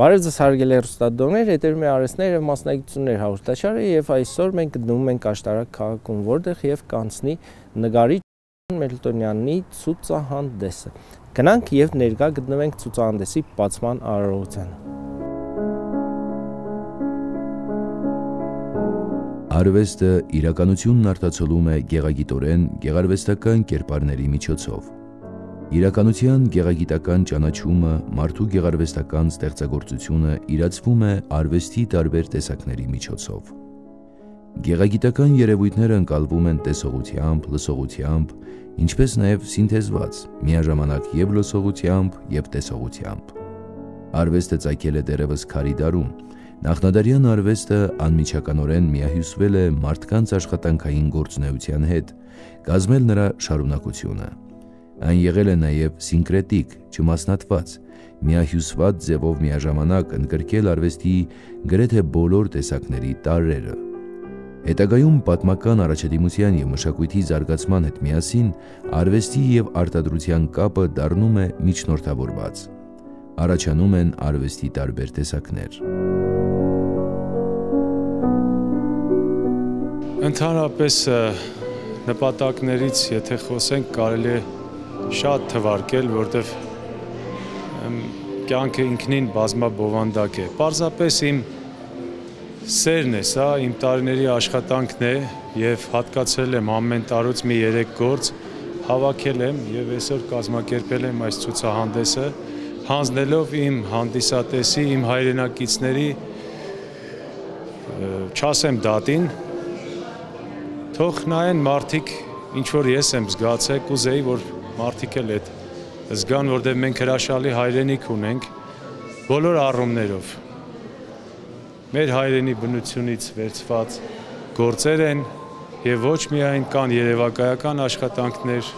Բարև ձեզ հարգելի հեռուստադիտողներ, հետևում է արհեստներ և մասնագիտություններ հաղորդաշարը եւ այսօր մենք գտնվում ենք Աշտարակ քաղաքում, որտեղ եւ կանցնի նկարիչ Մելտոնյանի ցուցահանդեսը։ Գնանք եւ ներկա գտնվենք ցուցահանդեսի բացման արարողությանը։ Արվեստը իրականությունն արտացոլում է գեղագիտորեն գեղարվեստական կերպարների միջոցով։ Իրականության գեղագիտական ճանաչումը, մարդու գեղարվեստական ստեղծագործությունը իրացվում է արվեստի տարբեր տեսակների միջոցով։ Գեղագիտական երևույթները ընկալվում են տեսողությամբ, լսողությամբ, ինչպես նաև սինթեզված, միաժամանակ եւ լսողությամբ եւ տեսողությամբ։ Արվեստը ծագել է դեռևս քարի դարում։ Նախնադարյան արվեստը անմիջականորեն միահյուսվել է մարդկանց աշխատանքային գործունեության հետ, կազմել նրա շարունակությունը։ Այն եղել է նաև սինկրետիկ, չմասնատված, միահյուսված ձևով միաժամանակ ընդգրկել արվեստի գրեթե բոլոր տեսակների տարրերը։ Հետագայում պատմական առաջադիմության և մշակույթի զարգացման հետ միասին արվեստի և արտադրության կապը դառնում է միջնորդավորված։ Առաջանում են արվեստի տարբեր տեսակներ։ Ընդհանրապես նպատակներից, եթե խոսենք, կարելի է շատ թվարկել, որտեվ կյանքը ինքնին բազմաբովանդակ է։ Պարզապես իմ սերն է սա, իմ տարիների աշխատանքն է և հատկացրել եմ ամեն տարուց մի 3 գործ, հավաքել եմ և այսօր կազմակերպել եմ այս ցուցահանդեսը, հանձնելով իմ հանդիսատեսի, իմ հայրենակիցների, չասեմ դատին, թող նայեն մարդիկ, ինչ որ ես եմ զգացել, կուզեի, որ մարդիկ էլ այդ զգան, որտեղ մենք հրաշալի հայրենիք ունենք, բոլոր առումներով։ Մեր հայրենի բնությունից վերցված գործեր են և ոչ միայն կան երևակայական աշխատանքներ։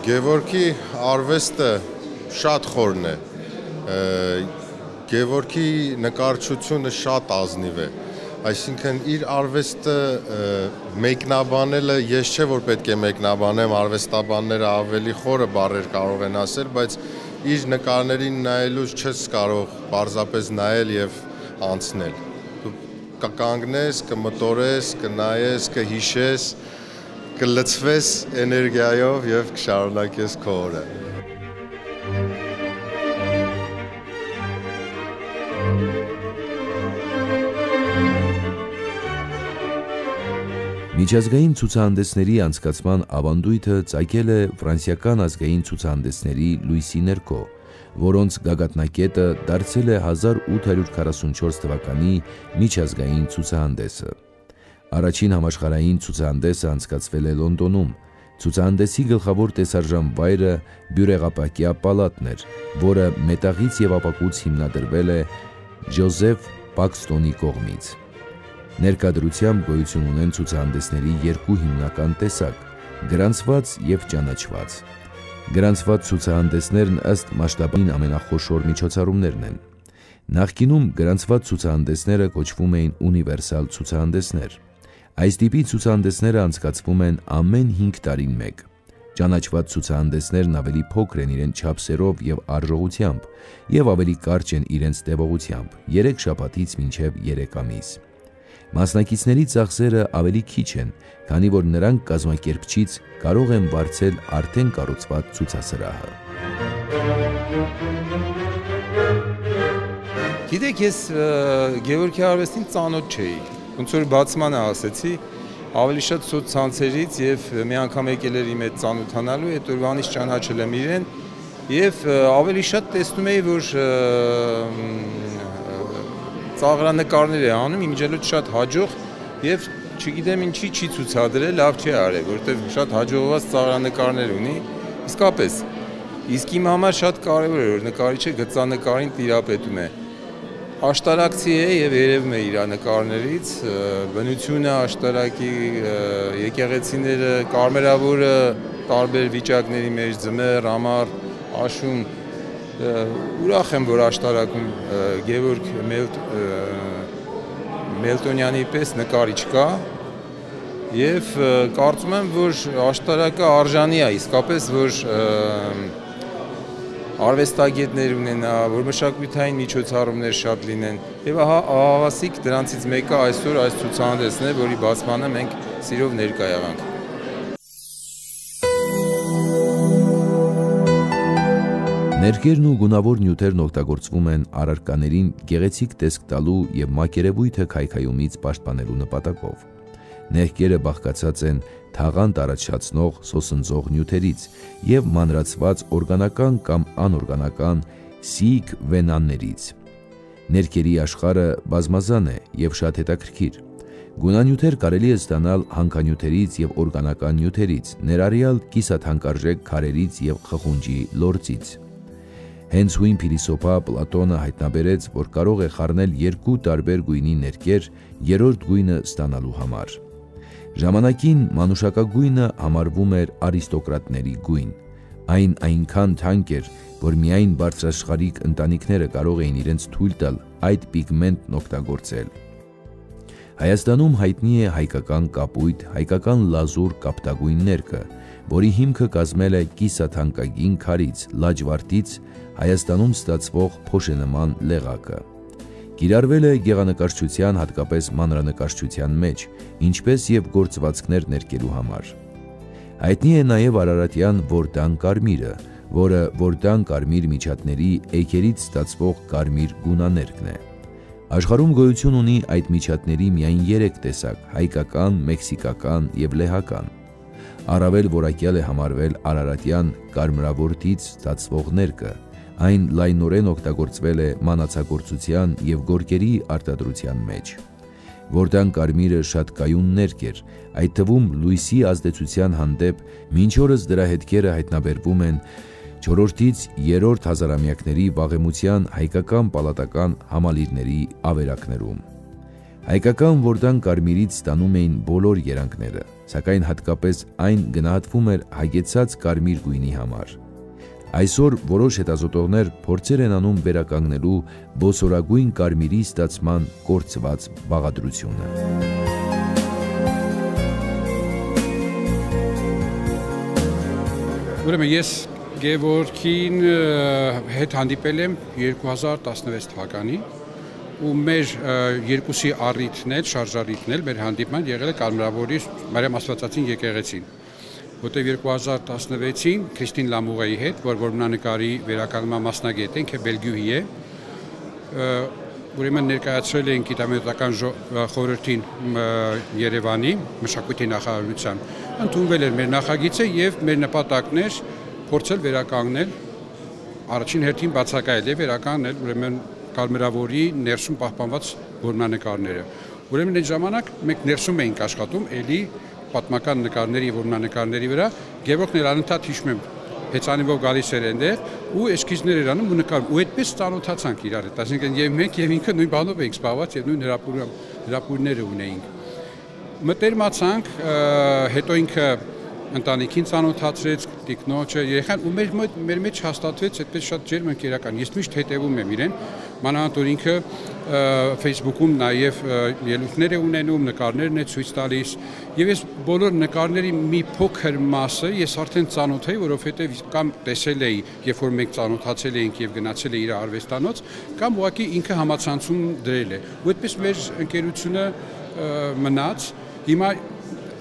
Գևորգի արվեստը շատ խորն է, Գևորգի նկարչությունը շատ ազնիվ է, այսինքն իր արվեստը մեկնաբանելը, ես չէ որ պետք է մեկնաբանեմ, արվեստաբանները ավելի խորը բառեր կարող են ասել, բայց իր նկարներին նայելուց չես կարող պարզապես նայել և անցնել։ Դու կկանգնես, կմտորես, կնայես, կհիշես, կլցվես էներգիայով և կշարունակես քո օրը։ Միջազգային ցուցահանդեսների անցկացման ավանդույթը ծագել է ֆրանսիական ազգային ցուցահանդեսների լույսի ներքո, որոնց գագաթնակետը դարձել է 1844 թվականի միջազգային ցուցահանդեսը։ Առաջին համաշխարհային ցուցահանդեսը անցկացվել է Լոնդոնում։ Ցուցահանդեսի գլխավոր տեսարժան վայրը բյուրեղապակյա պալատն էր, որը մետաղից և ապակուց հիմնադրվել է Ջոզեֆ Պաքստոնի կողմից։ Ներկայությամբ գոյություն ունեն ցուցահանդեսների 2 հիմնական տեսակ՝ գրանցված և ճանաչված։ Գրանցված ցուցահանդեսներն ըստ մասշտաբին ամենախոշոր միջոցառումներն են։ Նախկինում գրանցված ցուցահանդեսները կոչվում էին ունիվերսալ ցուցահանդեսներ։ Այս տիպի ցուցահանդեսները անցկացվում են ամեն 5 տարին մեկ։ Ճանաչված ցուցահանդեսներն ավելի փոքր են իրենց չափսերով և արժողությամբ և ավելի կարճ են իրենց տևողությամբ՝ 3 շաբաթից մինչև 3 ամիս։ Մասնակիցների ծախսերը ավելի քիչ են, քանի որ նրանք կազմակերպչից կարող են վարձել արդեն կառուցված ցուցասրահը։ Գիտեք, ես Գևորգի արվեստին ծանոթ չէի, ոնց որ բացմանը ասեցի, ավելի շատ ցուցանցերից և մի անգամ եկել էր իմ հետ ծանոթանալու, այդ օրվանից ճանաչել եմ իրեն և ավելի շատ տեսնում էի, որ ծաղրանկարներ է անում, իմիջիայլոց շատ հաջող և չգիտեմ ինչի չի ցուցադրել, լավ չի արել, որովհետև շատ հաջողված ծաղրանկարներ ունի, իսկապես։ Իսկ իմ համար շատ կարևոր է, որ նկարիչը գծանկարին տիրապետում է։ Աշտարակցի է և երևում է իր նկարներից, բնությունը, աշտարակի եկեղեցիները, կարմրավորը, տարբեր վիճակների մեջ, ձմեռ, ամառ, աշուն, ուրախ եմ, որ Աշտարակում Գևորգ Մելտոնյանի պես նկարիչ կա և կարծում եմ, որ Աշտարակը արժանի է իսկապես, որ արվեստագետներ ունենա, որ մշակութային միջոցառումներ շատ լինեն։ Եվ ահավասիկ դրանցից մեկը այսօր այս ցուցահանդեսն է, որի բացմանը մենք սիրով ներկա եղանք։ Ներկերն ու գունավոր նյութերն օգտագործվում են առարկաներին գեղեցիկ տեսք տալու և մակերևույթը քայքայումից պաշտպանելու նպատակով։ Ներկերը բաղկացած են թաղանթ առաջացնող սոսնձող նյութերից և մանրացված օրգանական կամ անօրգանական սիիկ վենաներից։ Ներկերի աշխարհը բազմազան է և շատ հետաքրքիր։ Գունանյութեր կարելի է ստանալ հանքանյութերից և օրգանական նյութերից, ներառյալ կիսաթանկարժեք քարերից և խխունջի լորձից։ Հենց հույն փիլիսոփա Պլատոնը հայտնաբերեց, որ կարող է խառնել երկու տարբեր գույնի ներկեր երրորդ գույնը ստանալու համար։ Ժամանակին մանուշակագույնը համարվում էր արիստոկրատների գույն։ Այն այնքան թանկ էր, որ միայն բարձրաշխարհիկ ընտանիքները կարող էին իրենց թույլ տալ այդ պիգմենտն օգտագործել։ Հայաստանում հայտնի է հայկական կապույտ, հայկական լազուր կապտագույն ներկը, որի հիմքը կազմել է կիսաթանկագին քարից, լաջվարտից Հայաստանում ստացվող փոշենման լեղակը։ Կիրառվել է գեղանկարչության, հատկապես մանրանկարչության մեջ, ինչպես և գործվածքներ ներկելու համար։ Հայտնի է նաև արարատյան որդան կարմիրը, որը որդան կարմիր միջատների էգերից ստացվող կարմիր գունաներկն է։ Աշխարհում գոյություն ունի այդ միջատների միայն 3 տեսակ՝ հայկական, մեքսիկական և լեհական։ Առավել որակյալ է համարվել արարատյան կարմրավորտից ստացվող ներկը։ Այն լայնորեն օգտագործվել է մանացագործության և գորգերի արտադրության մեջ։ Որդան կարմիրը շատ կայուն ներկ էր, այդ թվում լույսի ազդեցության հանդեպ մինչ օրս դրա հետքերը հայտնաբերվում են 4-ից 3-րդ հազարամյակների վաղեմության հայկական պալատական համալիրների ավերակներում։ Հայկական որդան կարմիրից ստանում էին բոլոր երանգները, սակայն հատկապես այն գնահատվում էր հագեցած կարմիր գույնի համար։ Այսօր որոշ հետազոտողներ փորձեր են անում վերականգնելու բոսորագույն կարմիրի ստացման կորցված բաղադրությունը։ Ուրեմն ես Գևորգին հետ հանդիպել եմ 2016 թվականին ու մեր երկուսի առիթն էլ, շարժառիթն էլ մեր հանդիպման եղել է Կարմրավորի Մարիամ Աստվածածին եկեղեցին, որտեղ 2016-ին Քրիստին Լամուղեի հետ, որ որմնանկարի վերականգնման մասնագետ է, ինքը բելգիուհի է, ուրեմն ներկայացրել էին Գիտամետական խորհրդին Երևանի մշակույթի նախարարության, ընդունվել էր մեր նախագիծը եւ մեր նպատակն էր փորձել վերականգնել, առաջին հերթին բացակայել եւ վերականգնել ուրեմն Կարմրավորի ներսում պահպանված որմնանկարները։ Ուրեմն այդ ժամանակ մենք ներսում էինք աշխատում էլի պատմական նկարների եւ որմնանկարների վրա, Գևորգն էր անընդհատ հիշում եմ հեծանիվով գալիս էր այնտեղ ու էսքիզներ էր անում ու նկարում ու այդպես ծանոթացանք իրար հետ, այսինքն եւ մենք եւ ինքը նույն բանով էինք զբաղված եւ նույն հրապուրները ունեինք։ Մտերմացանք, հետո ինքը ընտանիքին ծանոթացրեց, տիկնոջը, երեխան ու մեր մեջ հաստատվեց այդպես շատ ջերմ ընկերական։ Ես միշտ հետևում եմ իրեն, մանավանդ որ ինքը Facebook-ում նաև ելույթներ է ունենում, նկարներն է ցույց տալիս, եւ ես բոլոր նկարների մի փոքր մասը ես արդեն ծանոթ էի, որովհետեւ կամ տեսել էի, երբ որ մենք ծանոթացել էինք եւ գնացել էի իր արվեստանոց, կամ ուղղակի ինքը համացանցում դրել է։ Ու այդպես մեր ընկերությունը մնաց։ Հիմա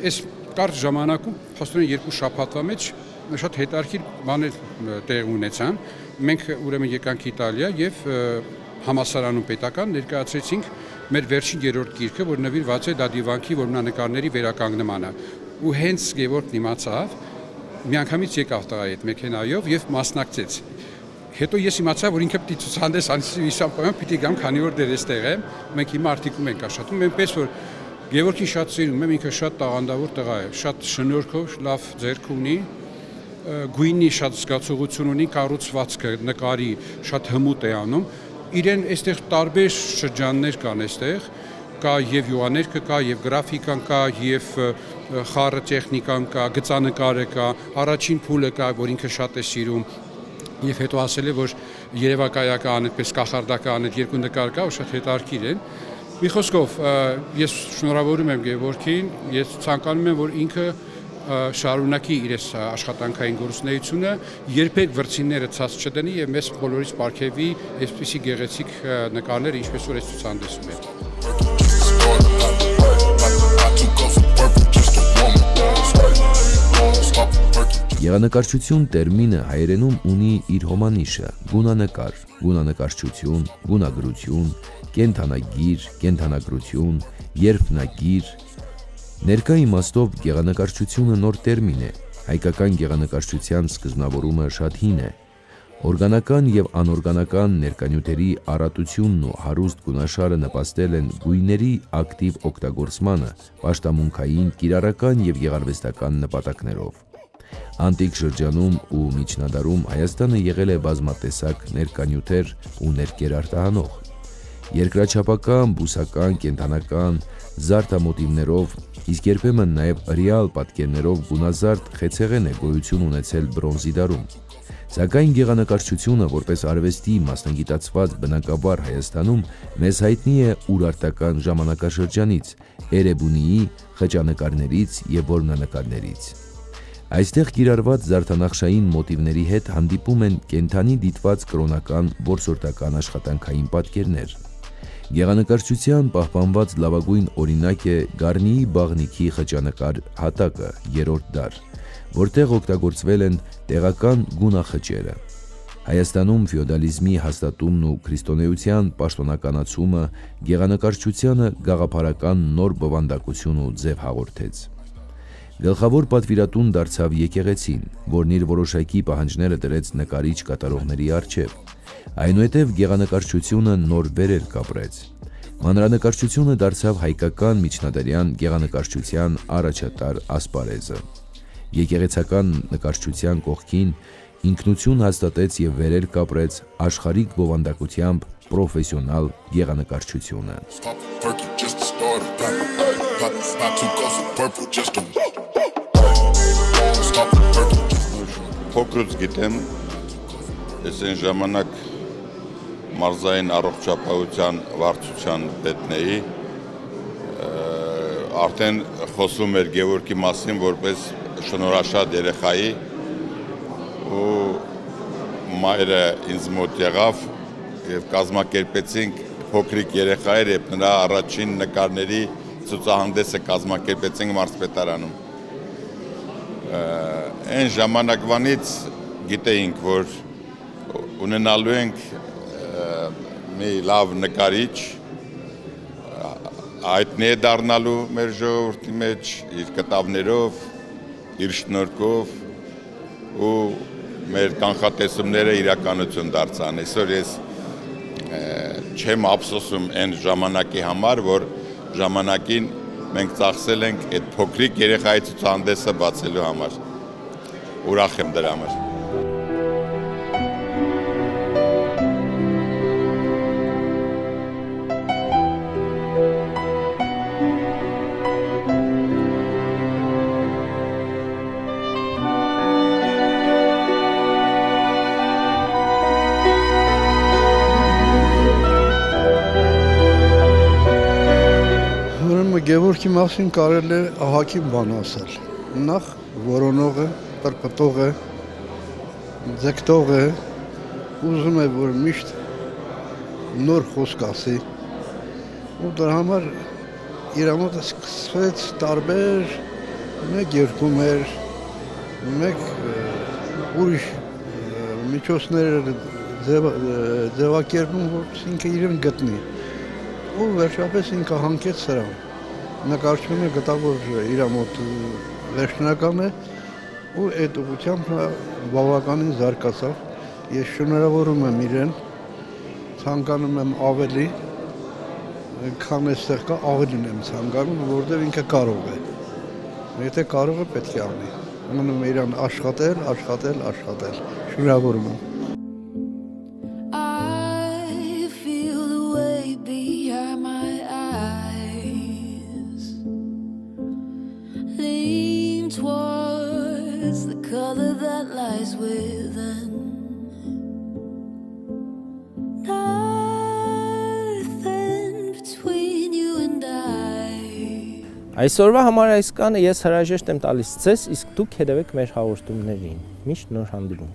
այս կարճ ժամանակում, փաստորեն 2 շաբաթվա մեջ շատ հետաքրքիր բաներ տեղ ունեցան։ Մենք ուրեմն եկանք Իտալիա եւ համալսարանում պետական ներկայացրեցինք մեր վերջին 3-րդ գիրքը, որ նվիրված է դադիվանքի որմնանկարների վերականգնմանը։ Ու հենց Գևորգն իմացավ, միանգամից եկավ տղայի հետ մեքենայով եւ մասնակցեց։ Հետո ես իմացա, որ ինքը պիտի ցուցահանդես անցի պիտի գամ, քանի որ դեր էստեղ եմ։ Մենք հիմա արտիկում ենք աշխատում, այնպես որ Գևորգին շատ սիրում եմ, ինքը շատ տաղանդավոր տղա է, շատ շնորհքով, լավ ձեռք ունի, գույնի շատ զգացողություն ունի, կառուցվածքը նկարի շատ հմուտ է անում։ Իրեն այստեղ տարբեր շրջաններ կան այստեղ, կա եւ յուղաներկը կա, եւ գրաֆիկան կա, եւ խառը տեխնիկան կա, գծանկարը կա, առաջին փուլը կա, որ ինքը շատ է սիրում։ Եվ հետո ասել է, որ երևակայական այդպես կախարդական այդ 2 նկար կա, շատ հետաքրքիր են։ Մի խոսքով, ես շնորհավորում եմ Գևորգին, ես ցանկանում եմ, որ ինքը շարունակի իր աշխատանքային գործունեությունը, երբեք վրձինները ցած չդնի եւ մեզ բոլորից պարգևի այսպիսի գեղեցիկ նկարներ, ինչպես որ այս ցուցահանդեսում է։ Գեղանկարչություն տերմինը հայերենում ունի իր հոմանիշը՝ գունանկար, գունանկարչություն, գունագրություն, կենդանագիր, կենդանագրություն, երբնագիր։ Ներկա իմաստով գեղանկարչությունը նոր տերմին է, հայկական գեղանկարչության սկզբնավորումը շատ հին է։ Օրգանական եւ անօրգանական ներկանյութերի առատությունն ու հարուստ գունաշարը նպաստել են գույների ակտիվ օգտագործմանը, պաշտամունքային, կիրառական եւ գեղարվեստական նպատակներով։ Անտիկ շրջանում ու միջնադարում Հայաստանը եղել է բազմատեսակ ներկանյութեր ու ներկեր արտահանող։ Երկրաչափական, բուսական, կենդանական, զարդամոտիվներով, իսկ երբեմն նաև ռեալ պատկերներով գունազարդ խեցեղեն է գոյություն ունեցել բրոնզի դարում։ Սակայն գեղանկարչությունը, որպես արվեստի մասնագիտացված բնագավառ Հայաստանում, մեզ հայտնի է ուրարտական ժամանակաշրջանից, Էրեբունիի խճանկարներից եւ որմնանկարներից։ Այստեղ կիրառված զարդանախշային մոտիվների հետ հանդիպում են կենդանի դիտված կրոնական որսորդական աշխատանքային պատկերներ։ Գեղանկարչության պահպանված լավագույն օրինակ է Գառնիի բաղնիքի խճանկար հատակը, 3-րդ դար, որտեղ օգտագործվել են տեղական գունախճերը։ Հայաստանում ֆեոդալիզմի հաստատումն ու քրիստոնեության պաշտոնականացումը գեղանկարչությանը գաղափարական նոր բովանդակություն ու ձև հաղորդեց։ Գլխավոր պատվիրատուն դարձավ եկեղեցին, որն իր որոշակի պահանջները դրեց նկարիչ կատարողների առջև։ Այնուհետև գեղանկարչությունը նոր վերեր կապրեց։ Մանրանկարչությունը դարձավ հայկական միջնադարյան գեղանկարչության առաջատար ասպարեզը։ Եկեղեցական նկարչության կողքին ինքնություն հաստատեց եւ վերեր կապրեց աշխարհիկ բովանդակությամբ պրոֆեսիոնալ գեղանկարչությունը։ Փոքրուց գիտեմ, ես այն ժամանակ մարզային առողջապահության վարչության պետն էի, արդեն խոսում էր Գևորգի մասին որպես շնորհաշատ երեխայի ու մայրը ինձ մոտ եղավ եւ կազմակերպեցինք փոքրիկ երեխայեր եւ նրա առաջին նկարների ցուցահանդեսը կազմակերպեցինք մարզպետարանում։ Այն ժամանակվանից գիտեինք, որ ունենալու ենք մի լավ նկարիչ, հայտնի է դառնալու մեր ժողովրդի մեջ իր կտավներով, իր շնորհքով ու մեր կանխատեսումները իրականություն դարձան։ Այսօր ես չեմ ափսոսում այն ժամանակի համար, որ ժամանակին մենք ծախսել ենք այդ փոքրիկ երեխայի ցուցահանդեսը բացելու համար։ Ուրախ եմ դրա համար։ Գևորգի մասին կարելի է ահագին բան ասել։ Նախ որոնողը, պրպտողը, ձգտողը, ուզում է, որ միշտ նոր խոսք ասի։ Ու դրա համար իր մոտ սկսվեց տարբեր մեկ երկումներ, մեկ ուրիշ միջոցներ ձևակերպում, որ ինքը իրեն գտնի։ Ու վերջապես ինքը հանգեց սրան։ Նկարչությունը գտավ, որ իր մոտ վերջնական է ու այդ ուղղությամբ բավականին զարգացավ։ Ես շնորհավորում եմ իրեն, ցանկանում եմ ավելի, քան այստեղ կա, ավելին եմ ցանկանում, որովհետև ինքը կարող է։ Եթե կարող է, պետք է անի։ Անում եմ իրան աշխատել, աշխատել, աշխատել։ Շնորհավորում եմ։ Color that lies within. Nothing between you and I. Այսօրվա համար այսքանը, ես հրաժեշտ եմ տալիս ձեզ, իսկ դուք հետևեք մեր հաղորդումներին։ Միշտ նոր հանդիպում։